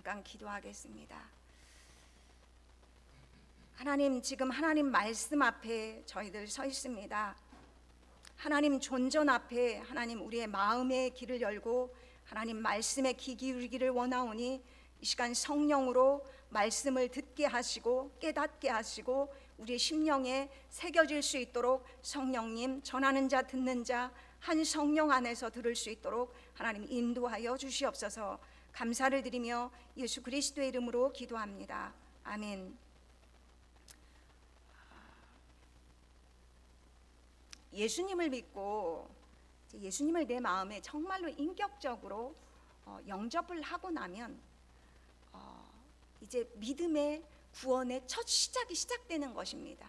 잠깐 기도하겠습니다. 하나님, 지금 하나님 말씀 앞에 저희들 서 있습니다. 하나님 존전 앞에 하나님 우리의 마음의 길을 열고 하나님 말씀에 귀 기울이기를 원하오니 이 시간 성령으로 말씀을 듣게 하시고 깨닫게 하시고 우리의 심령에 새겨질 수 있도록 성령님, 전하는 자 듣는 자 한 성령 안에서 들을 수 있도록 하나님 인도하여 주시옵소서. 감사를 드리며 예수 그리스도의 이름으로 기도합니다. 아멘. 예수님을 믿고 예수님을 내 마음에 정말로 인격적으로 영접을 하고 나면 이제 믿음의 구원의 첫 시작이 시작되는 것입니다.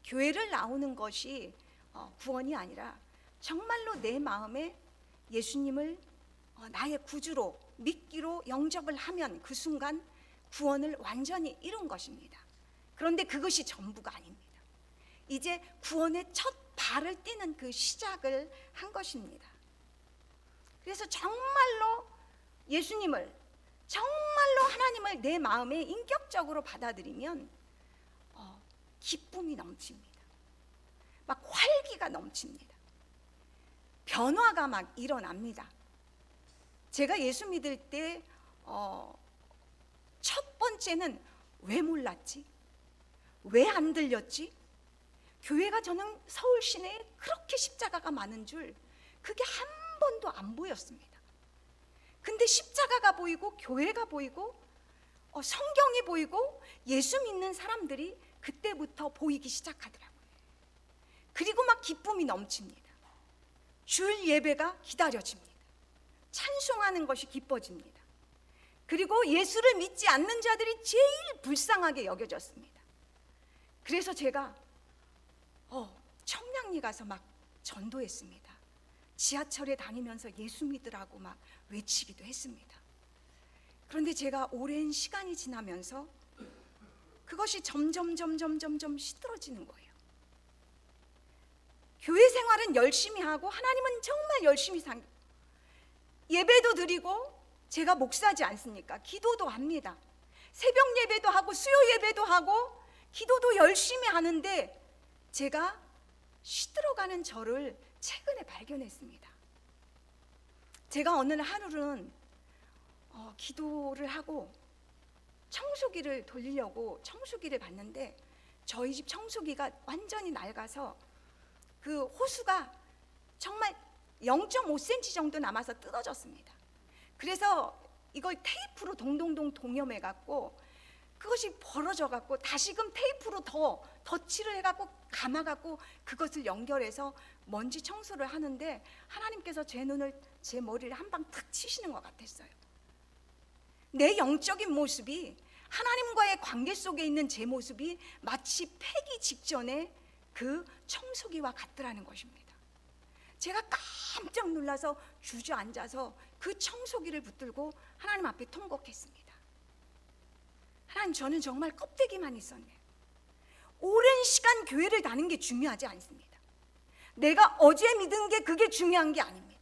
교회를 나오는 것이 구원이 아니라 정말로 내 마음에 예수님을 나의 구주로 믿기로 영접을 하면 그 순간 구원을 완전히 이룬 것입니다. 그런데 그것이 전부가 아닙니다. 이제 구원의 첫 발을 떼는 그 시작을 한 것입니다. 그래서 정말로 예수님을, 정말로 하나님을 내 마음에 인격적으로 받아들이면 기쁨이 넘칩니다. 막 활기가 넘칩니다. 변화가 막 일어납니다. 제가 예수 믿을 때 첫 번째는 왜 몰랐지? 왜 안 들렸지? 교회가 저는 서울 시내에 그렇게 십자가가 많은 줄 그게 한 번도 안 보였습니다. 근데 십자가가 보이고 교회가 보이고 성경이 보이고 예수 믿는 사람들이 그때부터 보이기 시작하더라고요. 그리고 막 기쁨이 넘칩니다. 주일 예배가 기다려집니다. 찬송하는 것이 기뻐집니다. 그리고 예수를 믿지 않는 자들이 제일 불쌍하게 여겨졌습니다. 그래서 제가 청량리 가서 막 전도했습니다. 지하철에 다니면서 예수 믿으라고 막 외치기도 했습니다. 그런데 제가 오랜 시간이 지나면서 그것이 점점 시들어지는 거예요. 교회 생활은 열심히 하고 하나님은 정말 열심히 산 예배도 드리고 제가 목사지 않습니까? 기도도 합니다. 새벽 예배도 하고 수요 예배도 하고 기도도 열심히 하는데 제가 시들어가는 저를 최근에 발견했습니다. 제가 어느 하루는 기도를 하고 청소기를 돌리려고 청소기를 봤는데 저희 집 청소기가 완전히 낡아서 그 호수가 정말 0.5cm 정도 남아서 뜯어졌습니다. 그래서 이걸 테이프로 동동동 동여매 갖고 그것이 벌어져 갖고 다시금 테이프로 더 덧칠을 해 갖고 감아 갖고 그것을 연결해서 먼지 청소를 하는데 하나님께서 제 머리를 한 방 탁 치시는 것 같았어요. 내 영적인 모습이 하나님과의 관계 속에 있는 제 모습이 마치 폐기 직전에 그 청소기와 같더라는 것입니다. 제가 깜짝 놀라서 주저앉아서 그 청소기를 붙들고 하나님 앞에 통곡했습니다. 하나님, 저는 정말 껍데기만 있었네요. 오랜 시간 교회를 다니는 게 중요하지 않습니다. 내가 어제 믿은 게 그게 중요한 게 아닙니다.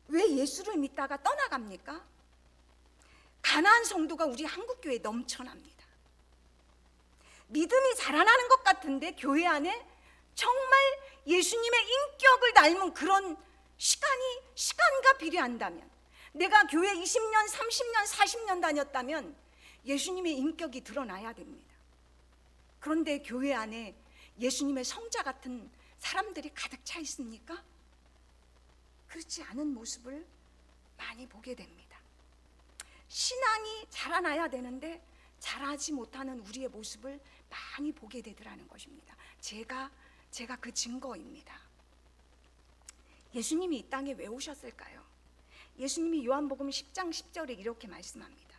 왜 예수를 믿다가 떠나갑니까? 가나안 성도가 우리 한국교회에 넘쳐납니다. 믿음이 자라나는 것 같은데 교회 안에 정말 예수님의 인격을 닮은 그런 시간과 비례한다면, 내가 교회 20년, 30년, 40년 다녔다면 예수님의 인격이 드러나야 됩니다. 그런데 교회 안에 예수님의 성자 같은 사람들이 가득 차 있습니까? 그렇지 않은 모습을 많이 보게 됩니다. 신앙이 자라나야 되는데 자라지 못하는 우리의 모습을 많이 보게 되더라는 것입니다. 제가 그 증거입니다. 예수님이 이 땅에 왜 오셨을까요? 예수님이 요한복음 10장 10절에 이렇게 말씀합니다.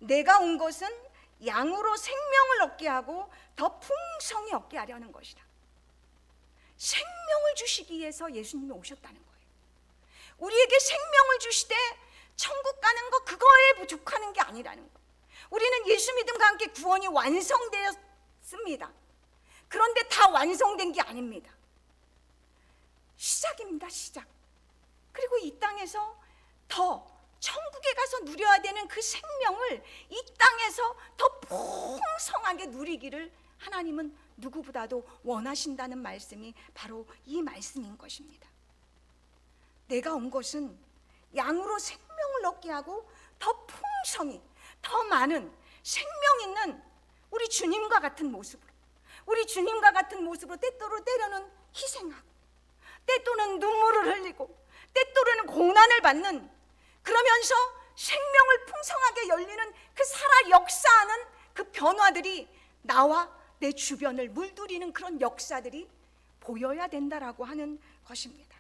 내가 온 것은 양으로 생명을 얻게 하고 더 풍성히 얻게 하려는 것이다. 생명을 주시기 위해서 예수님이 오셨다는 거예요. 우리에게 생명을 주시되 천국 가는 거 그거에 부족하는 게 아니라는 거예요. 우리는 예수 믿음과 함께 구원이 완성되었습니다. 그런데 다 완성된 게 아닙니다. 시작입니다. 시작. 그리고 이 땅에서 더 천국에 가서 누려야 되는 그 생명을 이 땅에서 더 풍성하게 누리기를 하나님은 누구보다도 원하신다는 말씀이 바로 이 말씀인 것입니다. 내가 온 것은 양으로 생명을 얻게 하고 더 풍성히, 더 많은 생명 있는 우리 주님과 같은 모습으로, 우리 주님과 같은 모습으로 때로는 희생하고, 때또는 눈물을 흘리고, 때또는 고난을 받는, 그러면서 생명을 풍성하게 열리는 그 살아 역사하는 그 변화들이 나와 내 주변을 물들이는 그런 역사들이 보여야 된다라고 하는 것입니다.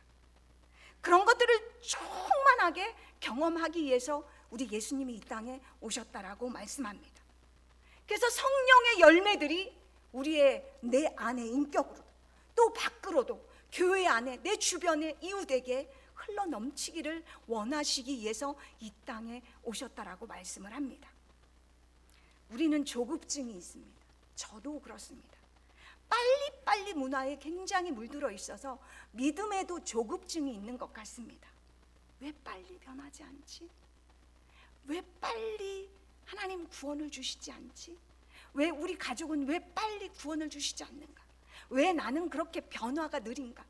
그런 것들을 충만하게 경험하기 위해서 우리 예수님이 이 땅에 오셨다라고 말씀합니다. 그래서 성령의 열매들이 우리의 내 안의 인격으로 또 밖으로도 교회 안에 내 주변의 이웃에게 흘러 넘치기를 원하시기 위해서 이 땅에 오셨다라고 말씀을 합니다. 우리는 조급증이 있습니다. 저도 그렇습니다. 빨리빨리 문화에 굉장히 물들어 있어서 믿음에도 조급증이 있는 것 같습니다. 왜 빨리 변하지 않지? 왜 빨리 하나님 구원을 주시지 않지? 왜 우리 가족은 왜 빨리 구원을 주시지 않는가? 왜 나는 그렇게 변화가 느린가?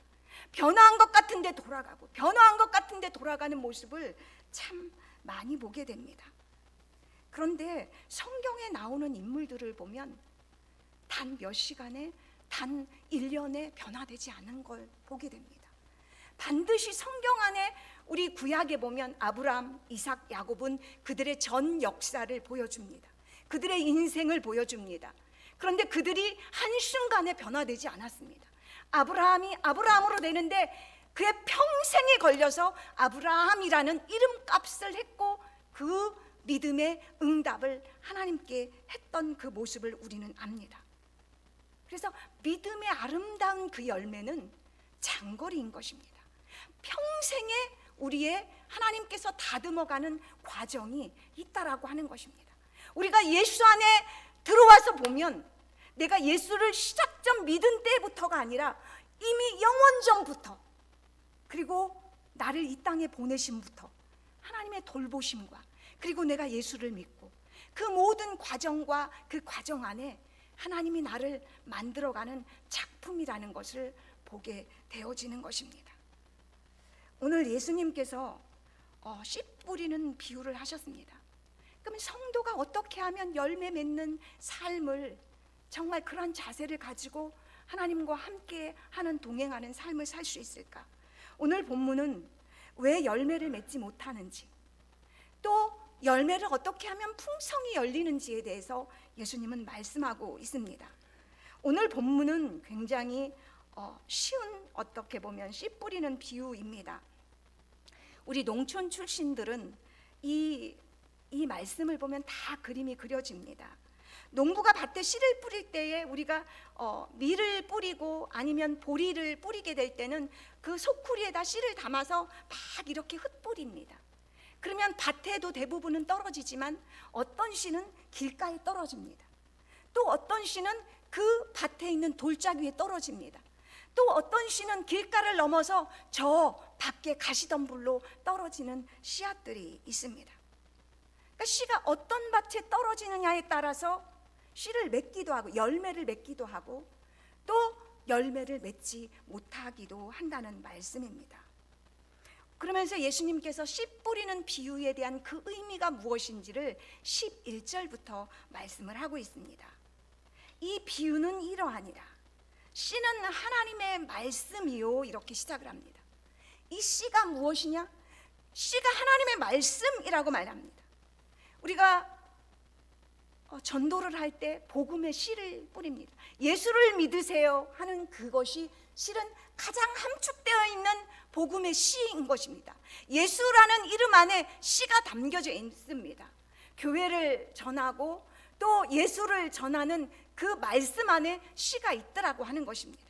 변화한 것 같은데 돌아가고, 변화한 것 같은데 돌아가는 모습을 참 많이 보게 됩니다. 그런데 성경에 나오는 인물들을 보면 단 몇 시간에, 단 1년에 변화되지 않은 걸 보게 됩니다. 반드시 성경 안에 우리 구약에 보면 아브라함, 이삭, 야곱은 그들의 전 역사를 보여줍니다. 그들의 인생을 보여줍니다. 그런데 그들이 한순간에 변화되지 않았습니다. 아브라함이 아브라함으로 되는데 그의 평생에 걸려서 아브라함이라는 이름값을 했고, 그 믿음의 응답을 하나님께 했던 그 모습을 우리는 압니다. 그래서 믿음의 아름다운 그 열매는 장거리인 것입니다. 평생에 우리의 하나님께서 다듬어가는 과정이 있다라고 하는 것입니다. 우리가 예수 안에 들어와서 보면 내가 예수를 시작점 믿은 때부터가 아니라 이미 영원전부터, 그리고 나를 이 땅에 보내심부터 하나님의 돌보심과, 그리고 내가 예수를 믿고 그 모든 과정과 그 과정 안에 하나님이 나를 만들어가는 작품이라는 것을 보게 되어지는 것입니다. 오늘 예수님께서 씨 뿌리는 비유를 하셨습니다. 그러면 성도가 어떻게 하면 열매 맺는 삶을, 정말 그런 자세를 가지고 하나님과 함께 하는, 동행하는 삶을 살 수 있을까? 오늘 본문은 왜 열매를 맺지 못하는지, 또 열매를 어떻게 하면 풍성히 열리는지에 대해서 예수님은 말씀하고 있습니다. 오늘 본문은 굉장히 쉬운, 어떻게 보면 씨 뿌리는 비유입니다. 우리 농촌 출신들은 이 말씀을 보면 다 그림이 그려집니다. 농부가 밭에 씨를 뿌릴 때에 우리가 밀을 뿌리고 아니면 보리를 뿌리게 될 때는 그 소쿠리에다 씨를 담아서 막 이렇게 흩뿌립니다. 그러면 밭에도 대부분은 떨어지지만 어떤 씨는 길가에 떨어집니다. 또 어떤 씨는 그 밭에 있는 돌짝 위에 떨어집니다. 또 어떤 씨는 길가를 넘어서 저 밖에 가시덤불로 떨어지는 씨앗들이 있습니다. 그러니까 씨가 어떤 밭에 떨어지느냐에 따라서 씨를 맺기도 하고 열매를 맺기도 하고 또 열매를 맺지 못하기도 한다는 말씀입니다. 그러면서 예수님께서 씨 뿌리는 비유에 대한 그 의미가 무엇인지를 11절부터 말씀을 하고 있습니다. 이 비유는 이러하니라. 씨는 하나님의 말씀이요, 이렇게 시작을 합니다. 이 씨가 무엇이냐? 씨가 하나님의 말씀이라고 말합니다. 우리가 전도를 할 때 복음의 씨를 뿌립니다. 예수를 믿으세요 하는 그것이 실은 가장 함축되어 있는 복음의 씨인 것입니다. 예수라는 이름 안에 씨가 담겨져 있습니다. 교회를 전하고 또 예수를 전하는 그 말씀 안에 씨가 있더라고 하는 것입니다.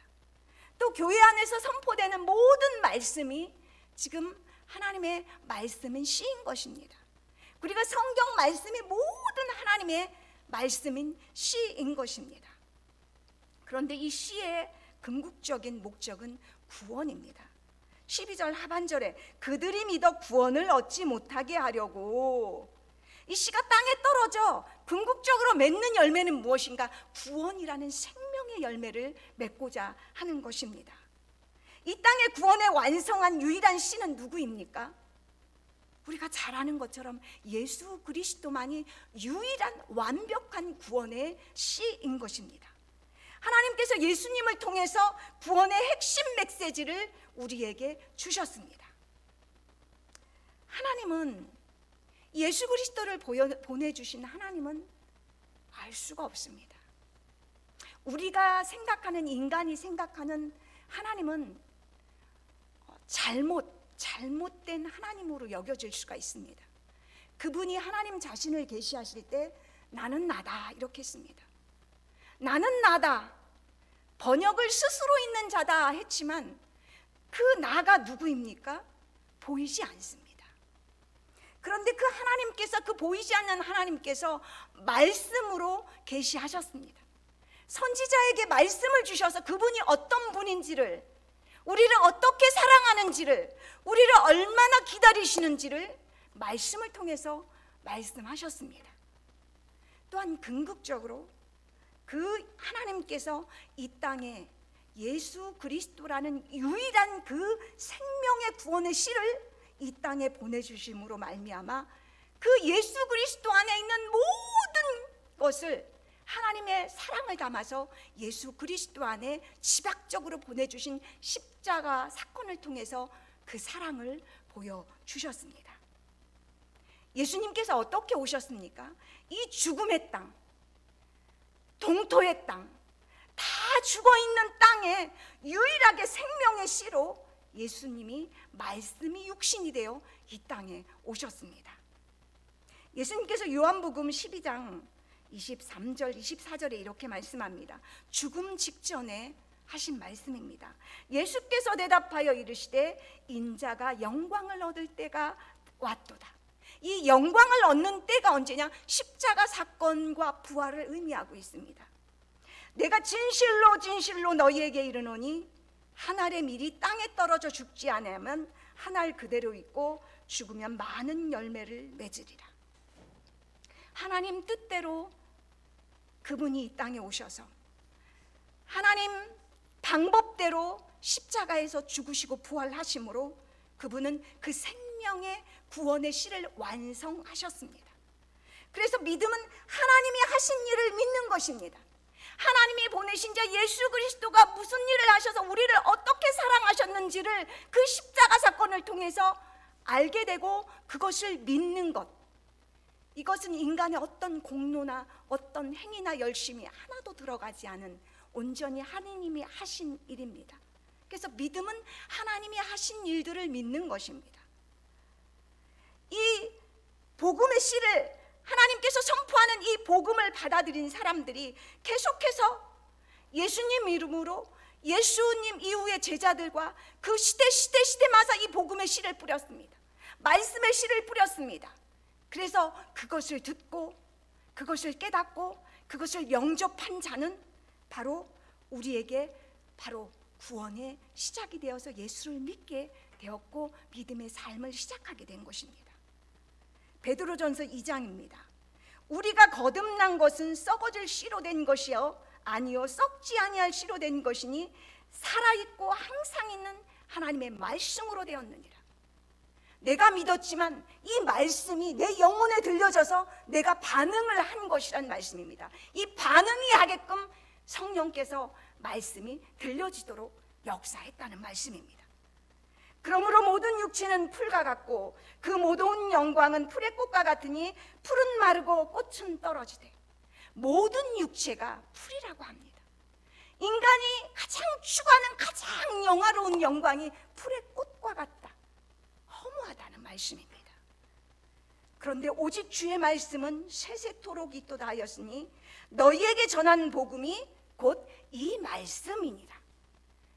또 교회 안에서 선포되는 모든 말씀이 지금 하나님의 말씀인 씨인 것입니다. 우리가 성경 말씀이 모든 하나님의 말씀인 씨인 것입니다. 그런데 이 씨의 궁극적인 목적은 구원입니다. 12절 하반절에 그들이 믿어 구원을 얻지 못하게 하려고. 이 씨가 땅에 떨어져 궁극적으로 맺는 열매는 무엇인가? 구원이라는 생명의 열매를 맺고자 하는 것입니다. 이 땅의 구원의 완성한 유일한 씨는 누구입니까? 우리가 잘 아는 것처럼 예수 그리스도만이 유일한 완벽한 구원의 씨인 것입니다. 하나님께서 예수님을 통해서 구원의 핵심 메시지를 우리에게 주셨습니다. 하나님은, 예수 그리스도를 보내주신 하나님은 알 수가 없습니다. 우리가 생각하는, 인간이 생각하는 하나님은 잘못된 하나님으로 여겨질 수가 있습니다. 그분이 하나님 자신을 계시하실 때 나는 나다 이렇게 했습니다. 나는 나다, 번역을 스스로 있는 자다 했지만 그 나가 누구입니까? 보이지 않습니다. 그런데 그 하나님께서, 그 보이지 않는 하나님께서 말씀으로 계시하셨습니다. 선지자에게 말씀을 주셔서 그분이 어떤 분인지를, 우리를 어떻게 사랑하는지를, 우리를 얼마나 기다리시는지를 말씀을 통해서 말씀하셨습니다. 또한 궁극적으로 그 하나님께서 이 땅에 예수 그리스도라는 유일한 그 생명의 구원의 씨를 이 땅에 보내주심으로 말미암아 그 예수 그리스도 안에 있는 모든 것을 하나님의 사랑을 담아서 예수 그리스도 안에 지박적으로 보내주신 십자가 사건을 통해서 그 사랑을 보여주셨습니다. 예수님께서 어떻게 오셨습니까? 이 죽음의 땅, 동토의 땅, 다 죽어있는 땅에 유일하게 생명의 씨로 예수님이 말씀이 육신이 되어 이 땅에 오셨습니다. 예수님께서 요한복음 12장 23절 24절에 이렇게 말씀합니다. 죽음 직전에 하신 말씀입니다. 예수께서 대답하여 이르시되 인자가 영광을 얻을 때가 왔도다. 이 영광을 얻는 때가 언제냐? 십자가 사건과 부활을 의미하고 있습니다. 내가 진실로 진실로 너희에게 이르노니 한 알의 밀이 땅에 떨어져 죽지 않으면 한 알 그대로 있고 죽으면 많은 열매를 맺으리라. 하나님 뜻대로 그분이 이 땅에 오셔서 하나님 방법대로 십자가에서 죽으시고 부활하심으로 그분은 그 생명의 구원의 씨를 완성하셨습니다. 그래서 믿음은 하나님이 하신 일을 믿는 것입니다. 하나님이 보내신 자 예수 그리스도가 무슨 일을 하셔서 우리를 어떻게 사랑하셨는지를 그 십자가 사건을 통해서 알게 되고 그것을 믿는 것, 이것은 인간의 어떤 공로나 어떤 행위나 열심이 하나도 들어가지 않은 온전히 하나님이 하신 일입니다. 그래서 믿음은 하나님이 하신 일들을 믿는 것입니다. 이 복음의 씨를 하나님께서 선포하는 이 복음을 받아들인 사람들이 계속해서 예수님 이름으로 예수님 이후의 제자들과 그 시대마다 이 복음의 씨를 뿌렸습니다. 말씀의 씨를 뿌렸습니다. 그래서 그것을 듣고 그것을 깨닫고 그것을 영접한 자는 바로 우리에게 바로 구원의 시작이 되어서 예수를 믿게 되었고 믿음의 삶을 시작하게 된 것입니다. 베드로전서 2장입니다. 우리가 거듭난 것은 썩어질 씨로 된 것이요 아니요 썩지 아니할 씨로 된 것이니 살아있고 항상 있는 하나님의 말씀으로 되었느니라. 내가 믿었지만 이 말씀이 내 영혼에 들려져서 내가 반응을 한 것이란 말씀입니다. 이 반응이 하게끔 성령께서 말씀이 들려지도록 역사했다는 말씀입니다. 그러므로 모든 육체는 풀과 같고 그 모든 영광은 풀의 꽃과 같으니 풀은 마르고 꽃은 떨어지되 모든 육체가 풀이라고 합니다. 인간이 가장 추구하는 가장 영화로운 영광이 풀의 꽃과 같다, 허무하다는 말씀입니다. 그런데 오직 주의 말씀은 세세토록 있도다 하였으니 너희에게 전한 복음이 곧 이 말씀이니라.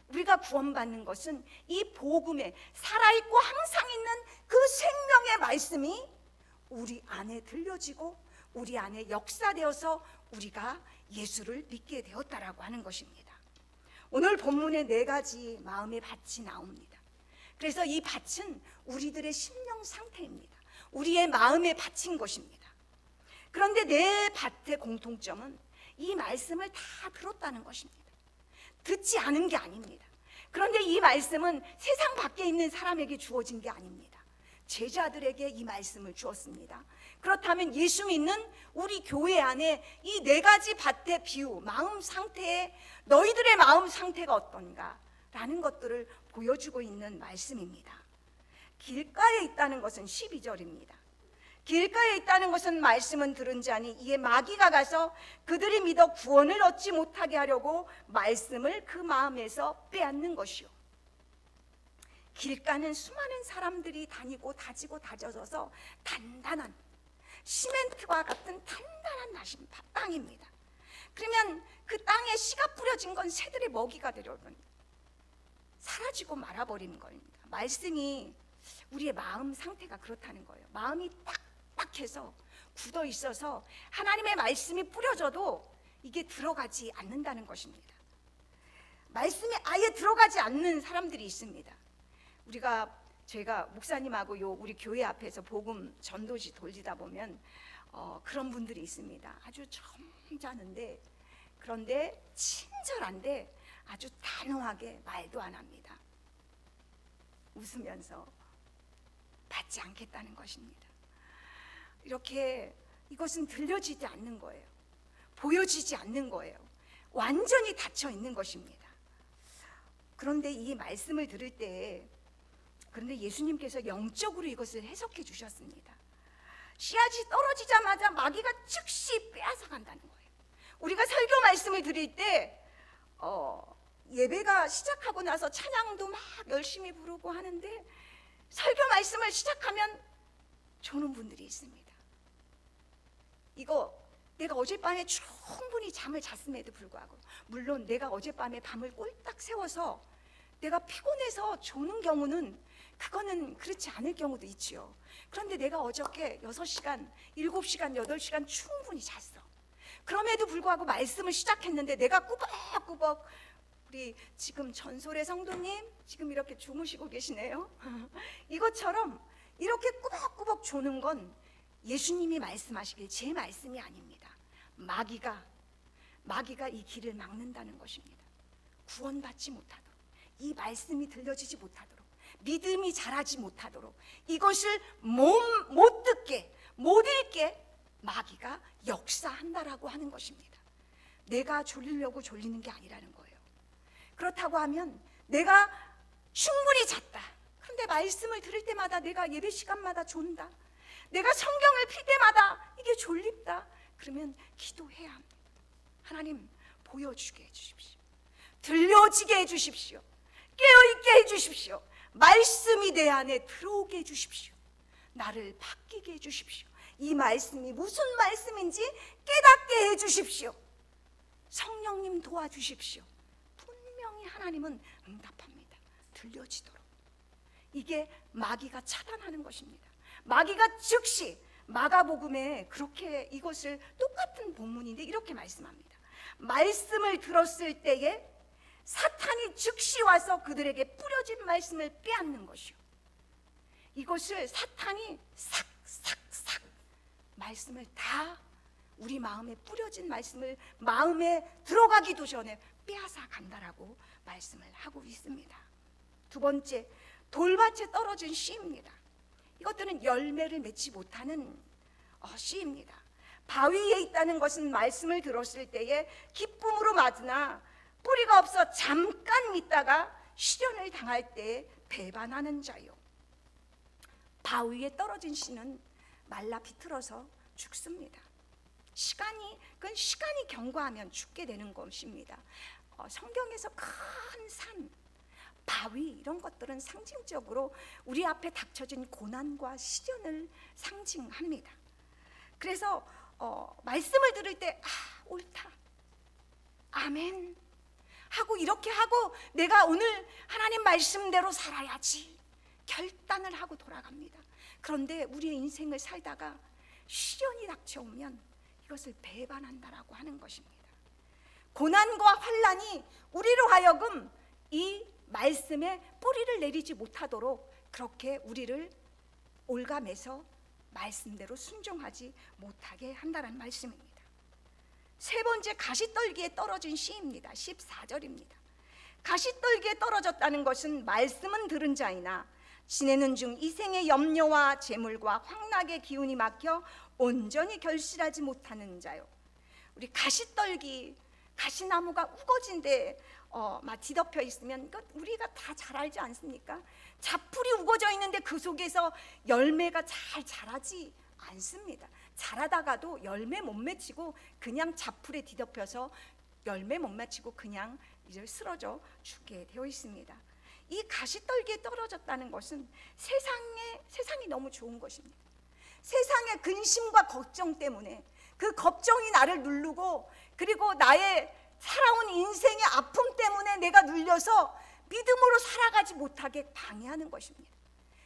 우리가 구원받는 것은 이 복음에 살아있고 항상 있는 그 생명의 말씀이 우리 안에 들려지고 우리 안에 역사되어서 우리가 예수를 믿게 되었다라고 하는 것입니다. 오늘 본문에 4가지 마음의 밭이 나옵니다. 그래서 이 밭은 우리들의 심령 상태입니다. 우리의 마음에 바친 것입니다. 그런데 내 밭의 공통점은 이 말씀을 다 들었다는 것입니다. 듣지 않은 게 아닙니다. 그런데 이 말씀은 세상 밖에 있는 사람에게 주어진 게 아닙니다. 제자들에게 이 말씀을 주었습니다. 그렇다면 예수 믿는 우리 교회 안에 이 네 가지 밭의 비유, 마음 상태에 너희들의 마음 상태가 어떤가 라는 것들을 보여주고 있는 말씀입니다. 길가에 있다는 것은 12절입니다. 길가에 있다는 것은 말씀은 들은 자니 이에 마귀가 가서 그들이 믿어 구원을 얻지 못하게 하려고 말씀을 그 마음에서 빼앗는 것이요. 길가는 수많은 사람들이 다니고 다지고 다져져서 단단한 시멘트와 같은 단단한 땅입니다. 그러면 그 땅에 씨가 뿌려진 건 새들의 먹이가 되려면 사라지고 말아버리는 겁니다. 말씀이 우리의 마음 상태가 그렇다는 거예요. 마음이 딱딱해서 굳어 있어서 하나님의 말씀이 뿌려져도 이게 들어가지 않는다는 것입니다. 말씀이 아예 들어가지 않는 사람들이 있습니다. 저희가 목사님하고 우리 교회 앞에서 복음 전도지 돌리다 보면 그런 분들이 있습니다. 아주 점잖은데, 그런데 친절한데 아주 단호하게 말도 안 합니다. 웃으면서 받지 않겠다는 것입니다. 이렇게 이것은 들려지지 않는 거예요. 보여지지 않는 거예요. 완전히 닫혀 있는 것입니다. 그런데 이 말씀을 들을 때, 그런데 예수님께서 영적으로 이것을 해석해 주셨습니다. 씨앗이 떨어지자마자 마귀가 즉시 빼앗아 간다는 거예요. 우리가 설교 말씀을 드릴 때 예배가 시작하고 나서 찬양도 막 열심히 부르고 하는데 설교 말씀을 시작하면 조는 분들이 있습니다. 이거 내가 어젯밤에 충분히 잠을 잤음에도 불구하고, 물론 내가 어젯밤에 밤을 꼴딱 새워서 내가 피곤해서 조는 경우는 그거는 그렇지 않을 경우도 있지요. 그런데 내가 어저께 6시간, 7시간, 8시간 충분히 잤어. 그럼에도 불구하고 말씀을 시작했는데 내가 꾸벅꾸벅, 우리 지금 전솔의 성도님 지금 이렇게 주무시고 계시네요. 이것처럼 이렇게 꾸벅꾸벅 조는 건 예수님이 말씀하시길 제 말씀이 아닙니다. 마귀가 이 길을 막는다는 것입니다. 구원받지 못하도록, 이 말씀이 들려지지 못하도록, 믿음이 자라지 못하도록, 이것을 못 듣게, 못 읽게 마귀가 역사한다라고 하는 것입니다. 내가 졸리려고 졸리는 게 아니라는 거예요. 그렇다고 하면 내가 충분히 잤다. 그런데 말씀을 들을 때마다, 내가 예배 시간마다 존다, 내가 성경을 필 때마다 이게 졸립다. 그러면 기도해야 합니다. 하나님 보여주게 해주십시오. 들려지게 해주십시오. 깨어있게 해주십시오. 말씀이 내 안에 들어오게 해주십시오. 나를 바뀌게 해주십시오. 이 말씀이 무슨 말씀인지 깨닫게 해주십시오. 성령님 도와주십시오. 분명히 하나님은 응답합니다. 들려지도록. 이게 마귀가 차단하는 것입니다. 마귀가 즉시, 마가복음에 그렇게 이것을 똑같은 본문인데 이렇게 말씀합니다. 말씀을 들었을 때에 사탄이 즉시 와서 그들에게 뿌려진 말씀을 빼앗는 것이요. 이것을 사탄이 싹싹싹 말씀을 다, 우리 마음에 뿌려진 말씀을 마음에 들어가기도 전에 빼앗아 간다라고 말씀을 하고 있습니다. 두 번째, 돌밭에 떨어진 씨입니다. 이것들은 열매를 맺지 못하는 씨입니다. 바위에 있다는 것은 말씀을 들었을 때에 기쁨으로 맞으나 뿌리가 없어 잠깐 믿다가 시련을 당할 때 배반하는 자요. 바위에 떨어진 씨는 말라 비틀어서 죽습니다. 그건 시간이 경과하면 죽게 되는 것입니다. 성경에서 큰 산, 바위 이런 것들은 상징적으로 우리 앞에 닥쳐진 고난과 시련을 상징합니다. 그래서 말씀을 들을 때 옳다, 아멘 하고 이렇게 하고 내가 오늘 하나님 말씀대로 살아야지 결단을 하고 돌아갑니다. 그런데 우리의 인생을 살다가 시련이 닥쳐오면 이것을 배반한다라고 하는 것입니다. 고난과 환난이 우리로 하여금 이 말씀에 뿌리를 내리지 못하도록 그렇게 우리를 올가매서 말씀대로 순종하지 못하게 한다는 말씀입니다. 세 번째, 가시떨기에 떨어진 씨입니다. 14절입니다. 가시떨기에 떨어졌다는 것은 말씀은 들은 자이나 지내는 중 이생의 염려와 재물과 황락의 기운이 막혀 온전히 결실하지 못하는 자요. 우리 가시떨기, 가시나무가 우거진데 막 뒤덮여 있으면 이거 우리가 다 잘 알지 않습니까? 잡풀이 우거져 있는데 그 속에서 열매가 잘 자라지 않습니다. 자라다가도 열매 못 맺히고 그냥 잡풀에 뒤덮여서 열매 못 맺히고 그냥 이제 쓰러져 죽게 되어 있습니다. 이 가시떨기에 떨어졌다는 것은 세상이 너무 좋은 것입니다. 세상의 근심과 걱정 때문에 그 걱정이 나를 누르고, 그리고 나의 살아온 인생의 아픔 때문에 내가 눌려서 믿음으로 살아가지 못하게 방해하는 것입니다.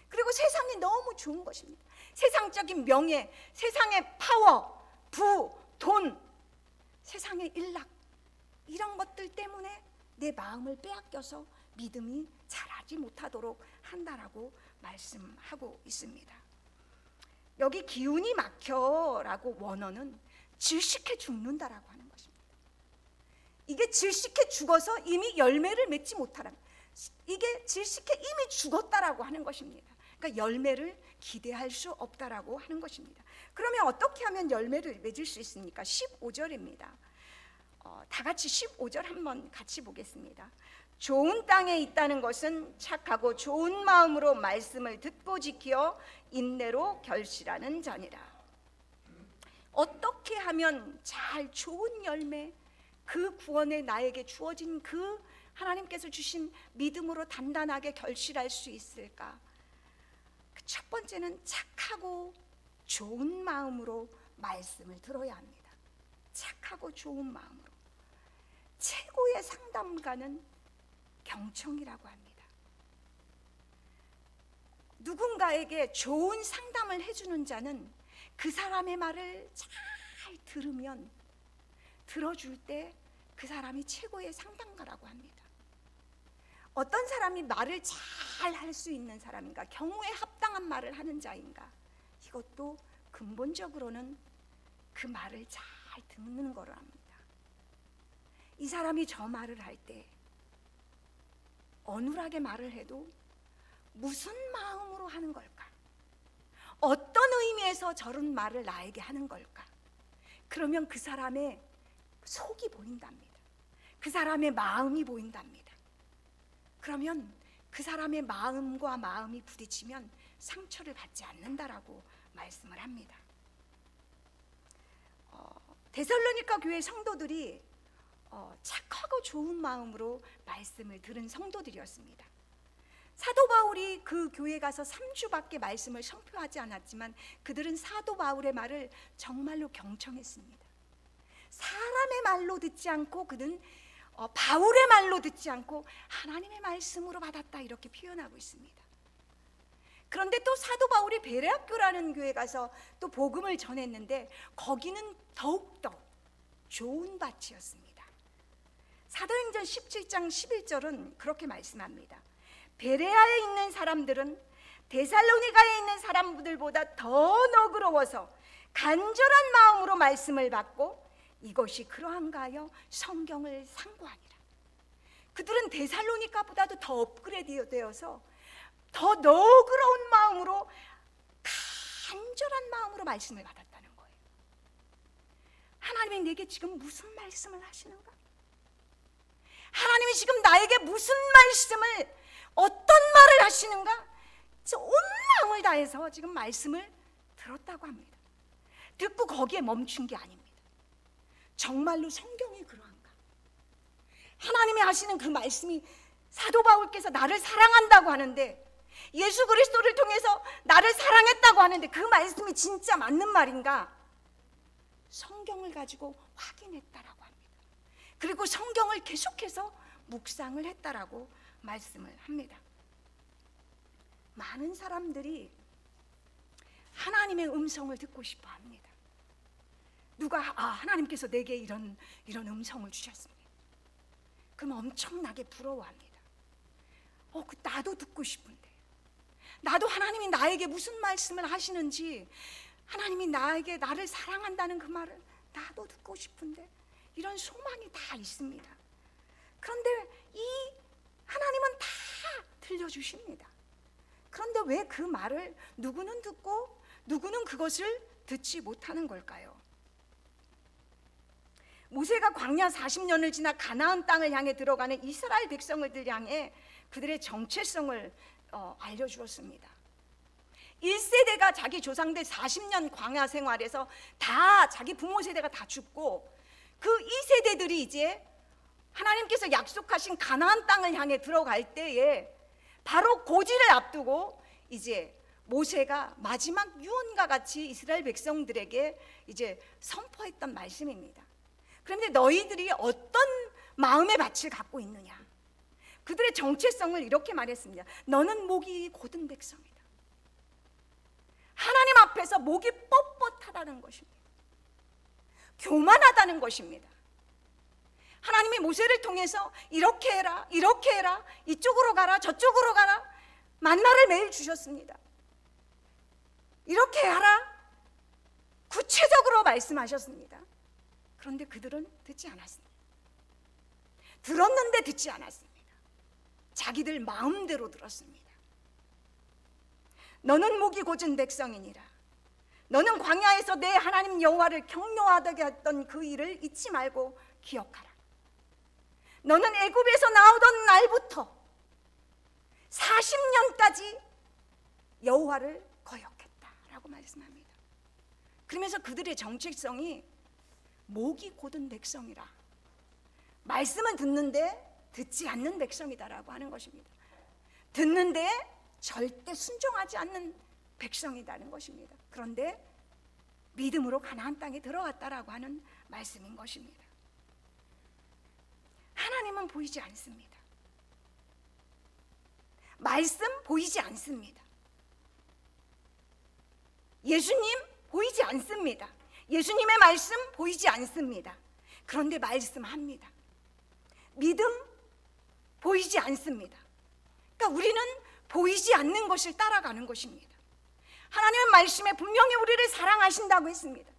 그리고 세상이 너무 좋은 것입니다. 세상적인 명예, 세상의 파워, 부, 돈, 세상의 일락, 이런 것들 때문에 내 마음을 빼앗겨서 믿음이 자라지 못하도록 한다라고 말씀하고 있습니다. 여기 기운이 막혀라고 원어는 질식해 죽는다라고 하는 것입니다. 이게 질식해 죽어서 이미 열매를 맺지 못하라, 이게 질식해 이미 죽었다라고 하는 것입니다. 그러니까 열매를 기대할 수 없다라고 하는 것입니다. 그러면 어떻게 하면 열매를 맺을 수 있습니까? 15절입니다. 다 같이 15절 한번 같이 보겠습니다. 좋은 땅에 있다는 것은 착하고 좋은 마음으로 말씀을 듣고 지켜 인내로 결실하는 자니라. 어떻게 하면 잘 좋은 열매, 그 구원에 나에게 주어진 그 하나님께서 주신 믿음으로 단단하게 결실할 수 있을까? 첫 번째는 착하고 좋은 마음으로 말씀을 들어야 합니다. 착하고 좋은 마음으로. 최고의 상담가는 경청이라고 합니다. 누군가에게 좋은 상담을 해주는 자는 그 사람의 말을 잘 들으면, 들어줄 때 그 사람이 최고의 상담가라고 합니다. 어떤 사람이 말을 잘 할 수 있는 사람인가, 경우에 합당한 말을 하는 자인가, 이것도 근본적으로는 그 말을 잘 듣는 거로 합니다. 이 사람이 저 말을 할 때 어눌하게 말을 해도 무슨 마음으로 하는 걸까? 어떤 의미에서 저런 말을 나에게 하는 걸까? 그러면 그 사람의 속이 보인답니다. 그 사람의 마음이 보인답니다. 그러면 그 사람의 마음과 마음이 부딪히면 상처를 받지 않는다라고 말씀을 합니다. 데살로니가 교회 성도들이 착하고 좋은 마음으로 말씀을 들은 성도들이었습니다. 사도 바울이 그 교회에 가서 3주밖에 말씀을 선포하지 않았지만 그들은 사도 바울의 말을 정말로 경청했습니다. 사람의 말로 듣지 않고 그는 바울의 말로 듣지 않고 하나님의 말씀으로 받았다, 이렇게 표현하고 있습니다. 그런데 또 사도 바울이 베레아교라는 교회에 가서 또 복음을 전했는데 거기는 더욱더 좋은 밭이었습니다. 사도행전 17장 11절은 그렇게 말씀합니다. 베레아에 있는 사람들은 데살로니가에 있는 사람들보다 더 너그러워서 간절한 마음으로 말씀을 받고 이것이 그러한가 하여 성경을 상고하니라. 그들은 데살로니가보다도 더 업그레이드 되어서 더 너그러운 마음으로, 간절한 마음으로 말씀을 받았다는 거예요. 하나님이 내게 지금 무슨 말씀을 하시는가? 하나님이 지금 나에게 무슨 말씀을, 어떤 말을 하시는가? 온 마음을 다해서 지금 말씀을 들었다고 합니다. 듣고 거기에 멈춘 게 아닙니다. 정말로 성경이 그러한가? 하나님이 하시는 그 말씀이, 사도 바울께서 나를 사랑한다고 하는데, 예수 그리스도를 통해서 나를 사랑했다고 하는데 그 말씀이 진짜 맞는 말인가? 성경을 가지고 확인했다라고 합니다. 그리고 성경을 계속해서 묵상을 했다라고 말씀을 합니다. 많은 사람들이 하나님의 음성을 듣고 싶어 합니다. 누가 하나님께서 내게 이런 음성을 주셨습니다. 그럼 엄청나게 부러워합니다. 나도 듣고 싶은데, 나도 하나님이 나에게 무슨 말씀을 하시는지, 하나님이 나를 사랑한다는 그 말을 나도 듣고 싶은데, 이런 소망이 다 있습니다. 그런데 이 하나님은 다 들려주십니다. 그런데 왜 그 말을 누구는 듣고 누구는 그것을 듣지 못하는 걸까요? 모세가 광야 40년을 지나 가나안 땅을 향해 들어가는 이스라엘 백성을 향해 그들의 정체성을 알려주었습니다. 1세대가 자기 조상들 40년 광야 생활에서 다 자기 부모 세대가 다 죽고, 그 2세대들이 이제 하나님께서 약속하신 가나안 땅을 향해 들어갈 때에 바로 고지를 앞두고 이제 모세가 마지막 유언과 같이 이스라엘 백성들에게 이제 선포했던 말씀입니다. 그런데 너희들이 어떤 마음의 밭을 갖고 있느냐? 그들의 정체성을 이렇게 말했습니다. 너는 목이 곧은 백성이다. 하나님 앞에서 목이 뻣뻣하다는 것입니다. 교만하다는 것입니다. 하나님이 모세를 통해서 이렇게 해라, 이렇게 해라, 이쪽으로 가라, 저쪽으로 가라, 만나를 매일 주셨습니다. 이렇게 하라, 구체적으로 말씀하셨습니다. 그런데 그들은 듣지 않았습니다. 들었는데 듣지 않았습니다. 자기들 마음대로 들었습니다. 너는 목이 곧은 백성이니라. 너는 광야에서 내 하나님 여호와를 경외하게 했던 그 일을 잊지 말고 기억하라. 너는 애굽에서 나오던 날부터 40년까지 여호와를 거역했다라고 말씀합니다. 그러면서 그들의 정체성이 목이 곧은 백성이라, 말씀은 듣는데 듣지 않는 백성이다라고 하는 것입니다. 듣는데 절대 순종하지 않는 백성이라는 것입니다. 그런데 믿음으로 가나안 땅에 들어갔다라고 하는 말씀인 것입니다. 하나님은 보이지 않습니다. 말씀 보이지 않습니다. 예수님 보이지 않습니다. 예수님의 말씀 보이지 않습니다. 그런데 말씀합니다. 믿음 보이지 않습니다. 그러니까 우리는 보이지 않는 것을 따라가는 것입니다. 하나님의 말씀에 분명히 우리를 사랑하신다고 했습니다.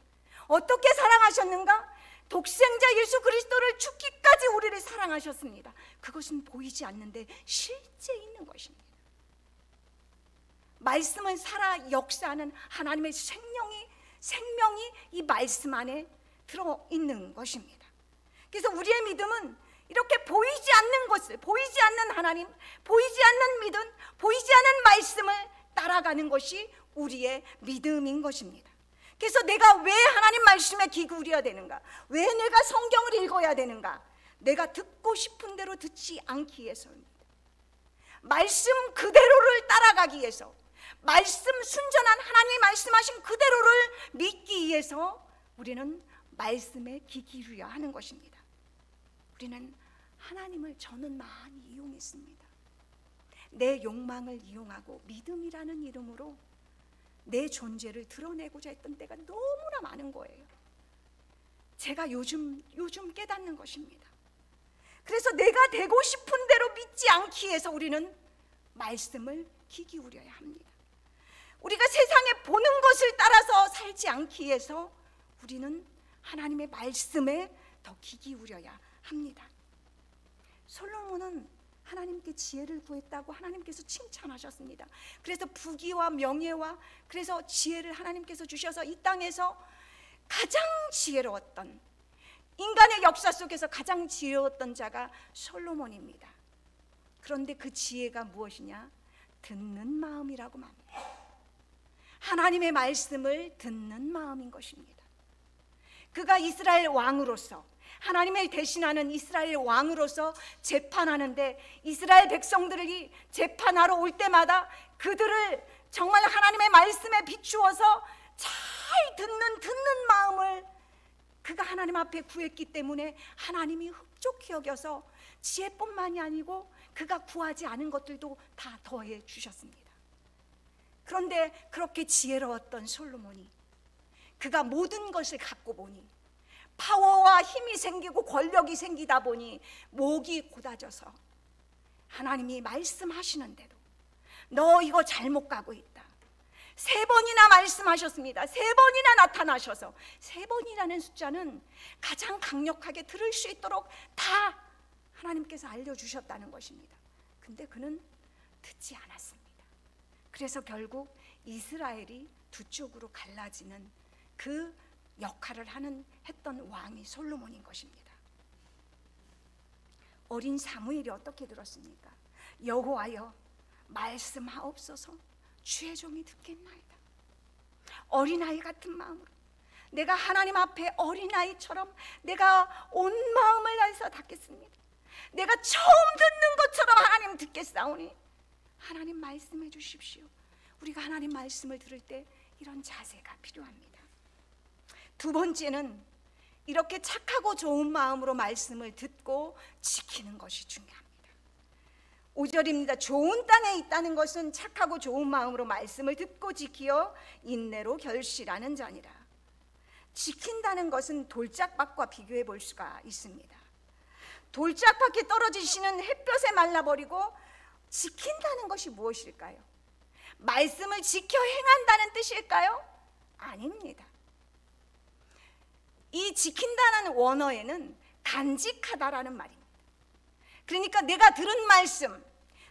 어떻게 사랑하셨는가? 독생자 예수 그리스도를 죽기까지 우리를 사랑하셨습니다. 그것은 보이지 않는데 실제 있는 것입니다. 말씀은 살아 역사하는 하나님의 생명이 이 말씀 안에 들어있는 것입니다. 그래서 우리의 믿음은 이렇게 보이지 않는 것을, 보이지 않는 하나님, 보이지 않는 믿음, 보이지 않는 말씀을 따라가는 것이 우리의 믿음인 것입니다. 그래서 내가 왜 하나님 말씀에 귀 기울여야 되는가? 왜 내가 성경을 읽어야 되는가? 내가 듣고 싶은 대로 듣지 않기 위해서입니다. 말씀 그대로를 따라가기 위해서, 말씀 순전한 하나님이 말씀하신 그대로를 믿기 위해서 우리는 말씀에 귀 기울여야 하는 것입니다. 우리는 하나님을 저는 많이 이용했습니다. 내 욕망을 이용하고 믿음이라는 이름으로 내 존재를 드러내고자 했던 때가 너무나 많은 거예요. 제가 요즘 깨닫는 것입니다. 그래서 내가 되고 싶은 대로 믿지 않기 위해서 우리는 말씀을 귀 기울여야 합니다. 우리가 세상에 보는 것을 따라서 살지 않기 위해서 우리는 하나님의 말씀에 더 귀 기울여야 합니다. 솔로몬은 하나님께 지혜를 구했다고 하나님께서 칭찬하셨습니다. 그래서 부귀와 명예와 그래서 지혜를 하나님께서 주셔서 이 땅에서 가장 지혜로웠던, 인간의 역사 속에서 가장 지혜로웠던 자가 솔로몬입니다. 그런데 그 지혜가 무엇이냐? 듣는 마음이라고 말합니다. 하나님의 말씀을 듣는 마음인 것입니다. 그가 이스라엘 왕으로서, 하나님을 대신하는 이스라엘 왕으로서 재판하는데, 이스라엘 백성들이 재판하러 올 때마다 그들을 정말 하나님의 말씀에 비추어서 잘 듣는 마음을 그가 하나님 앞에 구했기 때문에 하나님이 흡족히 여겨서 지혜뿐만이 아니고 그가 구하지 않은 것들도 다 더해 주셨습니다. 그런데 그렇게 지혜로웠던 솔로몬이, 그가 모든 것을 갖고 보니, 파워와 힘이 생기고 권력이 생기다 보니 목이 곧아져서 하나님이 말씀하시는데도 너 이거 잘못 가고 있다. 3번이나 말씀하셨습니다. 3번이나 나타나셔서, 3번이라는 숫자는 가장 강력하게 들을 수 있도록 다 하나님께서 알려주셨다는 것입니다. 근데 그는 듣지 않았습니다. 그래서 결국 이스라엘이 두 쪽으로 갈라지는 그 역할을 했던 왕이 솔로몬인 것입니다. 어린 사무엘이 어떻게 들었습니까? 여호와여 말씀하옵소서, 주의 종이 듣겠나이다. 어린아이 같은 마음으로 내가 하나님 앞에 어린아이처럼 내가 온 마음을 다해서 닫겠습니다. 내가 처음 듣는 것처럼 하나님 듣겠사오니 하나님 말씀해 주십시오. 우리가 하나님 말씀을 들을 때 이런 자세가 필요합니다. 두 번째는 이렇게 착하고 좋은 마음으로 말씀을 듣고 지키는 것이 중요합니다. 5절입니다. 좋은 땅에 있다는 것은 착하고 좋은 마음으로 말씀을 듣고 지키어 인내로 결실하는 자니라. 지킨다는 것은 돌짝밭과 비교해 볼 수가 있습니다. 돌짝밭이 떨어지시는 햇볕에 말라버리고 지킨다는 것이 무엇일까요? 말씀을 지켜 행한다는 뜻일까요? 아닙니다. 이 지킨다는 원어에는 간직하다라는 말입니다. 그러니까 내가 들은 말씀,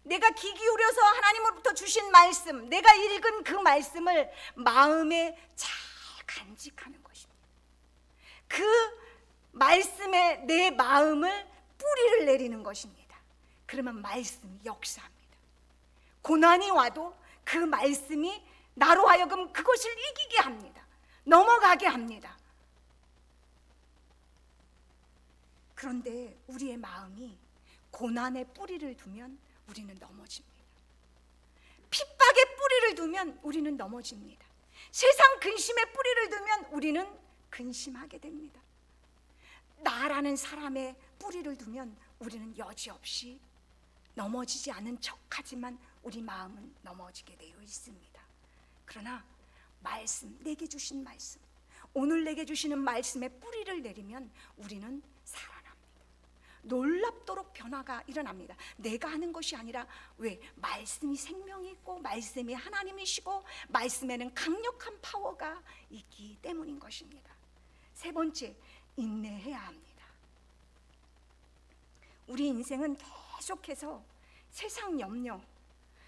내가 귀 기울여서 하나님으로부터 주신 말씀, 내가 읽은 그 말씀을 마음에 잘 간직하는 것입니다. 그 말씀에 내 마음을 뿌리를 내리는 것입니다. 그러면 말씀이 역사합니다. 고난이 와도 그 말씀이 나로 하여금 그것을 이기게 합니다. 넘어가게 합니다. 그런데 우리의 마음이 고난의 뿌리를 두면 우리는 넘어집니다. 핍박의 뿌리를 두면 우리는 넘어집니다. 세상 근심의 뿌리를 두면 우리는 근심하게 됩니다. 나라는 사람의 뿌리를 두면 우리는 여지없이 넘어지지 않은 척하지만 우리 마음은 넘어지게 되어 있습니다. 그러나 말씀, 내게 주신 말씀, 오늘 내게 주시는 말씀에 뿌리를 내리면 우리는 살아납니다. 놀랍도록 변화가 일어납니다. 내가 하는 것이 아니라, 왜? 말씀이 생명이 있고 말씀이 하나님이시고 말씀에는 강력한 파워가 있기 때문인 것입니다. 세 번째, 인내해야 합니다. 우리 인생은 계속해서 세상 염려,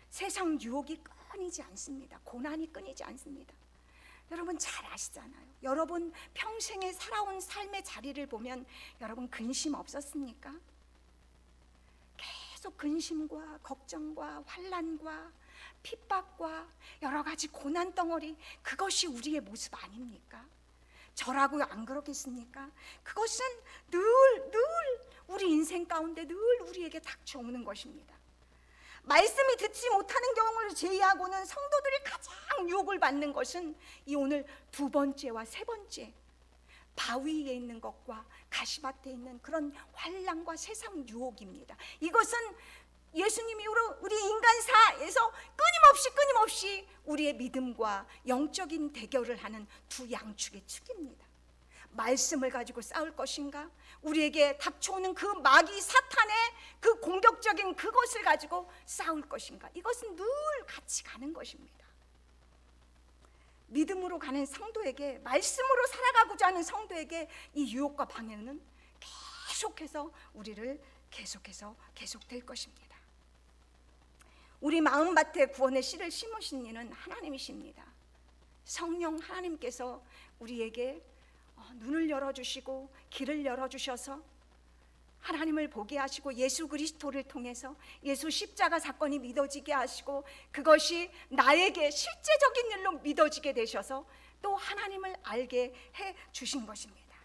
세상 유혹이 끊이지 않습니다. 고난이 끊이지 않습니다. 여러분 잘 아시잖아요. 여러분 평생에 살아온 삶의 자리를 보면 여러분 근심 없었습니까? 계속 근심과 걱정과 환난과 핍박과 여러 가지 고난 덩어리, 그것이 우리의 모습 아닙니까? 저라고 안 그렇겠습니까? 그것은 늘 우리 인생 가운데 늘 우리에게 닥쳐오는 것입니다. 말씀이 듣지 못하는 경우를 제외하고는 성도들이 가장 유혹을 받는 것은 이 오늘 두 번째와 세 번째, 바위 위에 있는 것과 가시밭에 있는 그런 환난과 세상 유혹입니다. 이것은 예수님이 우리 인간사에서 끊임없이 우리의 믿음과 영적인 대결을 하는 두 양축의 축입니다. 말씀을 가지고 싸울 것인가? 우리에게 닥쳐오는 그 마귀 사탄의 그 공격적인 그것을 가지고 싸울 것인가? 이것은 늘 같이 가는 것입니다. 믿음으로 가는 성도에게, 말씀으로 살아가고자 하는 성도에게 이 유혹과 방해는 우리를 계속될 것입니다. 우리 마음밭에 구원의 씨를 심으신 이는 하나님이십니다. 성령 하나님께서 우리에게 눈을 열어주시고 길을 열어주셔서 하나님을 보게 하시고 예수 그리스도를 통해서 예수 십자가 사건이 믿어지게 하시고 그것이 나에게 실제적인 일로 믿어지게 되셔서 또 하나님을 알게 해 주신 것입니다.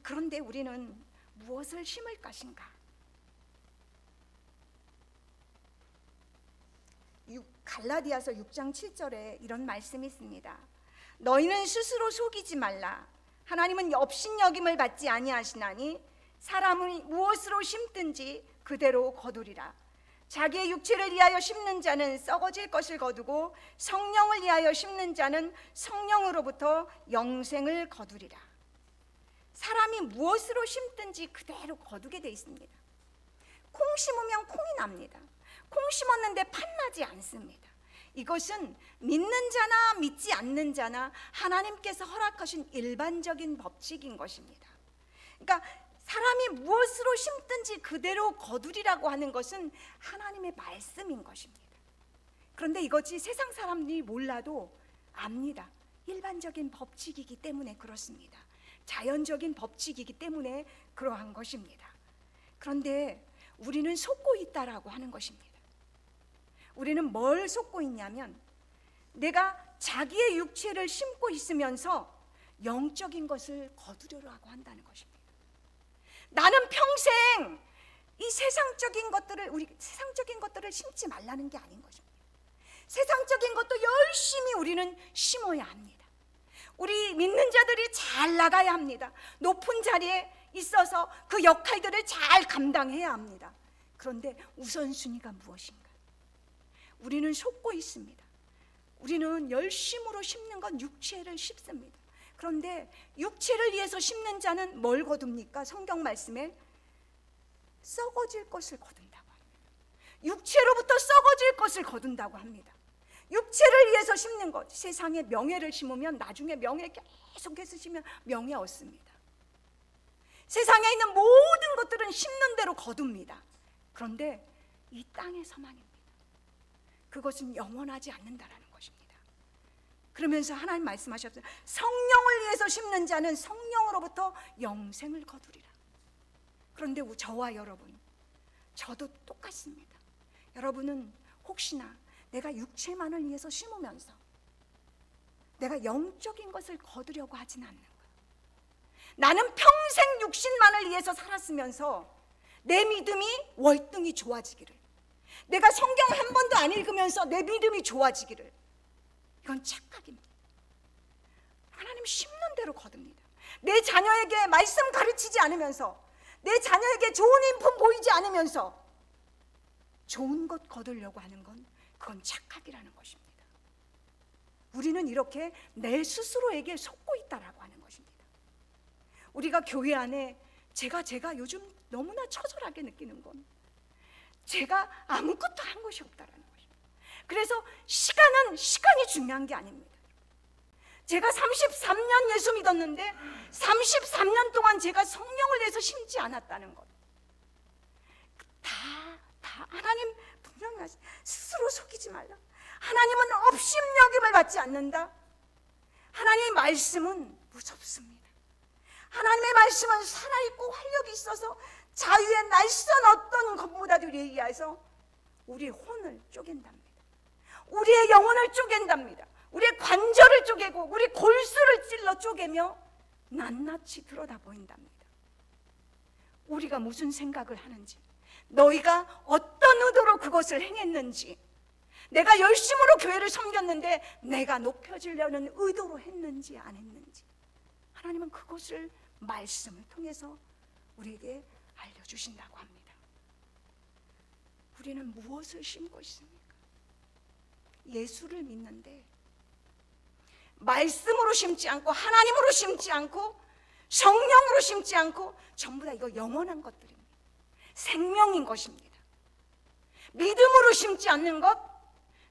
그런데 우리는 무엇을 심을 것인가? 갈라디아서 6장 7절에 이런 말씀이 있습니다. 너희는 스스로 속이지 말라. 하나님은 업신여김을 받지 아니하시나니 사람이 무엇으로 심든지 그대로 거두리라. 자기의 육체를 위하여 심는 자는 썩어질 것을 거두고 성령을 위하여 심는 자는 성령으로부터 영생을 거두리라. 사람이 무엇으로 심든지 그대로 거두게 돼 있습니다. 콩 심으면 콩이 납니다. 콩 심었는데 팥나지 않습니다. 이것은 믿는 자나 믿지 않는 자나 하나님께서 허락하신 일반적인 법칙인 것입니다. 그러니까 사람이 무엇으로 심든지 그대로 거두리라고 하는 것은 하나님의 말씀인 것입니다. 그런데 이것이 세상 사람들이 몰라도 압니다. 일반적인 법칙이기 때문에 그렇습니다. 자연적인 법칙이기 때문에 그러한 것입니다. 그런데 우리는 속고 있다라고 하는 것입니다. 우리는 뭘 속고 있냐면 내가 자기의 육체를 심고 있으면서 영적인 것을 거두려고 한다는 것입니다. 나는 평생 이 세상적인 것들을 심지 말라는 게 아닌 것입니다. 세상적인 것도 열심히 우리는 심어야 합니다. 우리 믿는 자들이 잘 나가야 합니다. 높은 자리에 있어서 그 역할들을 잘 감당해야 합니다. 그런데 우선순위가 무엇인가? 우리는 속고 있습니다. 우리는 열심으로 심는 건 육체를 심습니다. 그런데 육체를 위해서 심는 자는 뭘 거둡니까? 성경 말씀에 썩어질 것을 거둔다고 합니다. 육체로부터 썩어질 것을 거둔다고 합니다. 육체를 위해서 심는 것, 세상에 명예를 심으면 나중에 명예 계속해서 심으면 명예 얻습니다. 세상에 있는 모든 것들은 심는 대로 거둡니다. 그런데 이 땅의 소망입니다. 그것은 영원하지 않는다라는 것입니다. 그러면서 하나님 말씀하셨어요. 성령을 위해서 심는 자는 성령으로부터 영생을 거두리라. 그런데 저와 여러분, 저도 똑같습니다. 여러분은 혹시나 내가 육체만을 위해서 심으면서 내가 영적인 것을 거두려고 하진 않는가? 나는 평생 육신만을 위해서 살았으면서 내 믿음이 월등히 좋아지기를, 내가 성경 한 번도 안 읽으면서 내 믿음이 좋아지기를, 이건 착각입니다. 하나님 심는 대로 거둡니다. 내 자녀에게 말씀 가르치지 않으면서, 내 자녀에게 좋은 인품 보이지 않으면서 좋은 것 거두려고 하는 건 그건 착각이라는 것입니다. 우리는 이렇게 내 스스로에게 속고 있다라고 하는 것입니다. 우리가 교회 안에 제가 요즘 너무나 처절하게 느끼는 건 제가 아무것도 한 것이 없다라는 것입니다. 그래서 시간이 중요한 게 아닙니다. 제가 33년 예수 믿었는데 33년 동안 제가 성령을 내서 심지 않았다는 것, 다 하나님 분명히 하시, 스스로 속이지 말라. 하나님은 업신여김을 받지 않는다. 하나님의 말씀은 무섭습니다. 하나님의 말씀은 살아있고 활력이 있어서 자유의 날선 어떤 것보다도 얘기해서 우리의 혼을 쪼갠답니다. 우리의 영혼을 쪼갠답니다. 우리의 관절을 쪼개고 우리 골수를 찔러 쪼개며 낱낱이 들여다보인답니다. 우리가 무슨 생각을 하는지, 너희가 어떤 의도로 그것을 행했는지, 내가 열심으로 교회를 섬겼는데 내가 높여지려는 의도로 했는지 안 했는지, 하나님은 그것을 말씀을 통해서 우리에게 알려주신다고 합니다. 우리는 무엇을 심고 있습니까? 예수를 믿는데 말씀으로 심지 않고, 하나님으로 심지 않고, 성령으로 심지 않고, 전부 다 이거 영원한 것들입니다. 생명인 것입니다. 믿음으로 심지 않는 것,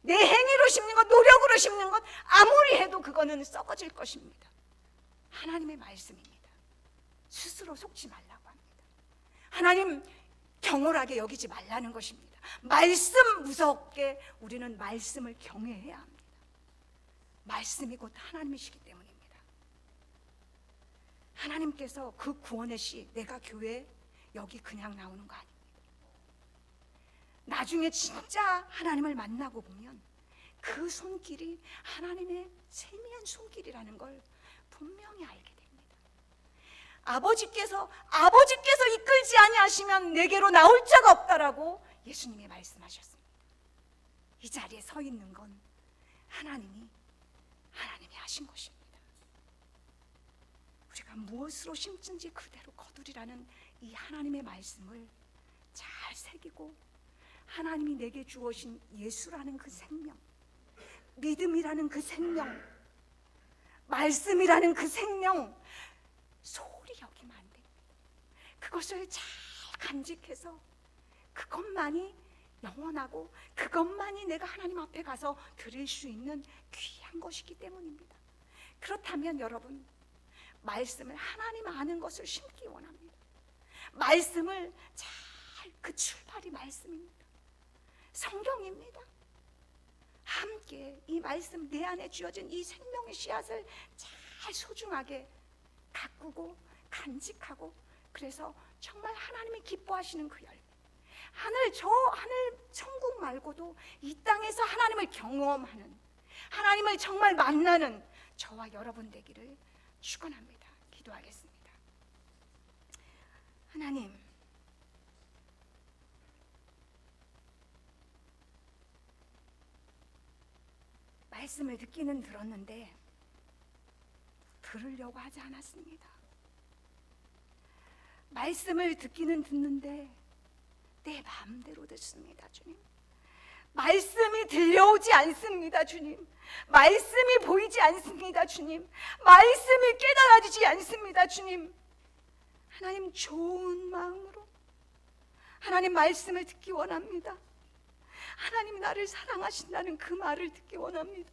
내 행위로 심는 것, 노력으로 심는 것, 아무리 해도 그거는 썩어질 것입니다. 하나님의 말씀입니다. 스스로 속지 말라고 합니다. 하나님 경홀하게 여기지 말라는 것입니다. 말씀 무섭게 우리는 말씀을 경외해야 합니다. 말씀이 곧 하나님이시기 때문입니다. 하나님께서 그 구원의 씨, 내가 교회 여기 그냥 나오는 거 아닙니다. 나중에 진짜 하나님을 만나고 보면 그 손길이 하나님의 세미한 손길이라는 걸 분명히 알게 됩니다. 아버지께서 이끌지 아니하시면 내게로 나올 자가 없다라고 예수님이 말씀하셨습니다. 이 자리에 서 있는 건 하나님이 하신 것입니다. 우리가 무엇으로 심든지 그대로 거두리라는 이 하나님의 말씀을 잘 새기고, 하나님이 내게 주어진 예수라는 그 생명, 믿음이라는 그 생명, 말씀이라는 그 생명, 소홀히 여기면 안 됩니다. 그것을 잘 간직해서 그것만이 영원하고 그것만이 내가 하나님 앞에 가서 드릴 수 있는 귀한 것이기 때문입니다. 그렇다면 여러분, 말씀을, 하나님 아는 것을 심기 원합니다. 말씀을 그 출발이 말씀입니다. 성경입니다. 함께 이 말씀, 내 안에 주어진 이 생명의 씨앗을 잘 소중하게 가꾸고 간직하고, 그래서 정말 하나님이 기뻐하시는 그 열매, 하늘 천국 말고도 이 땅에서 하나님을 경험하는, 하나님을 정말 만나는 저와 여러분 되기를 축원합니다. 기도하겠습니다. 하나님, 말씀을 듣기는 들었는데 들으려고 하지 않았습니다. 말씀을 듣기는 듣는데 내 마음대로 듣습니다, 주님. 말씀이 들려오지 않습니다, 주님. 말씀이 보이지 않습니다, 주님. 말씀이 깨달아지지 않습니다, 주님. 하나님, 좋은 마음으로 하나님 말씀을 듣기 원합니다. 하나님이 나를 사랑하신다는 그 말을 듣기 원합니다.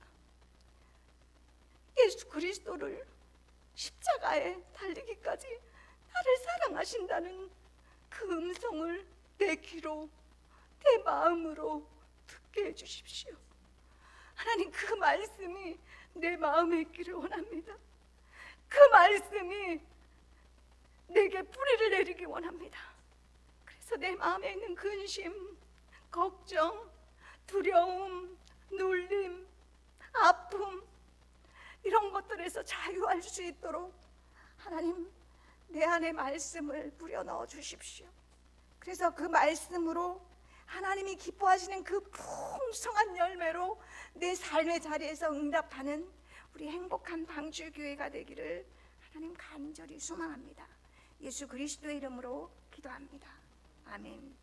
예수 그리스도를 십자가에 달리기까지 나를 사랑하신다는 그 음성을 내 귀로, 내 마음으로 듣게 해주십시오. 하나님, 그 말씀이 내 마음에 있기를 원합니다. 그 말씀이 내게 뿌리를 내리기 원합니다. 그래서 내 마음에 있는 근심, 걱정, 두려움, 눌림, 아픔, 이런 것들에서 자유할 수 있도록 하나님, 내 안에 말씀을 뿌려 넣어 주십시오. 그래서 그 말씀으로 하나님이 기뻐하시는 그 풍성한 열매로 내 삶의 자리에서 응답하는 우리 행복한 방주교회가 되기를 하나님 간절히 소망합니다. 예수 그리스도의 이름으로 기도합니다. 아멘.